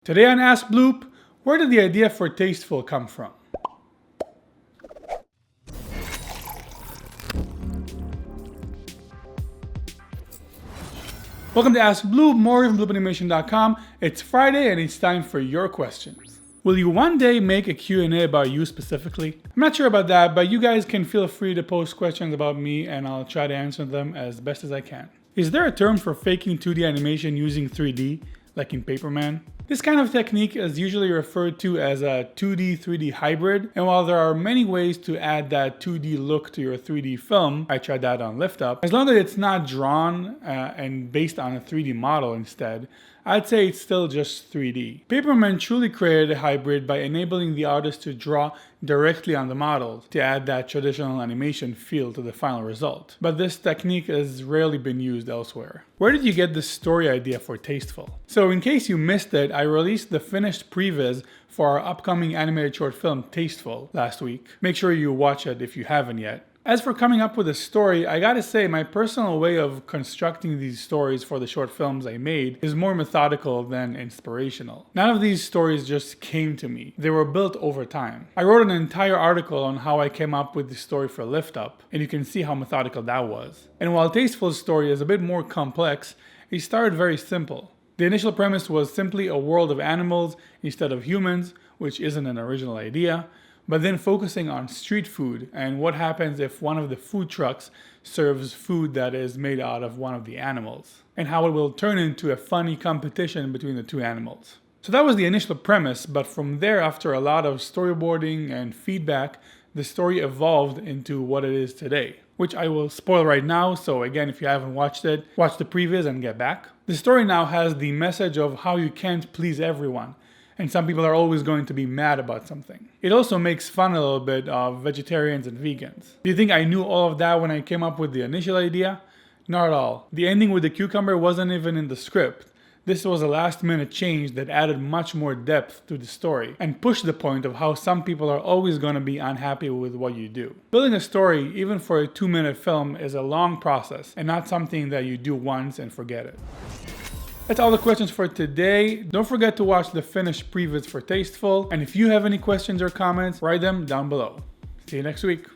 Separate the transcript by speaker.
Speaker 1: Today on AskBloop, where did the idea for Tasteful come from? Welcome to AskBloop, more from BloopAnimation.com. It's Friday and it's time for your questions. Will you one day make a Q&A about you specifically? I'm not sure about that, but you guys can feel free to post questions about me and I'll try to answer them as best as I can. Is there a term for faking 2D animation using 3D, like in Paperman? This kind of technique is usually referred to as a 2D 3D hybrid, and while there are many ways to add that 2D look to your 3D film, I tried that on Lift Up, as long as it's not drawn and based on a 3D model instead, I'd say it's still just 3D. Paperman truly created a hybrid by enabling the artist to draw directly on the models to add that traditional animation feel to the final result. But this technique has rarely been used elsewhere. Where did you get this story idea for Tasteful? So in case you missed it, I released the finished previs for our upcoming animated short film Tasteful last week. Make sure you watch it if you haven't yet. As for coming up with a story, I gotta say my personal way of constructing these stories for the short films I made is more methodical than inspirational. None of these stories just came to me. They were built over time. I wrote an entire article on how I came up with the story for Lift Up, and you can see how methodical that was. And while Tasteful's story is a bit more complex, it started very simple. The initial premise was simply a world of animals instead of humans, which isn't an original idea, but then focusing on street food and what happens if one of the food trucks serves food that is made out of one of the animals, and how it will turn into a funny competition between the two animals. So that was the initial premise, but from there, after a lot of storyboarding and feedback, the story evolved into what it is today, which I will spoil right now, so again, if you haven't watched it, watch the previs and get back. The story now has the message of how you can't please everyone, and some people are always going to be mad about something. It also makes fun a little bit of vegetarians and vegans. Do you think I knew all of that when I came up with the initial idea? Not at all. The ending with the cucumber wasn't even in the script. This was a last-minute change that added much more depth to the story and pushed the point of how some people are always going to be unhappy with what you do. Building a story, even for a 2-minute film, is a long process and not something that you do once and forget it. That's all the questions for today. Don't forget to watch the finished previs for Tasteful. And if you have any questions or comments, write them down below. See you next week.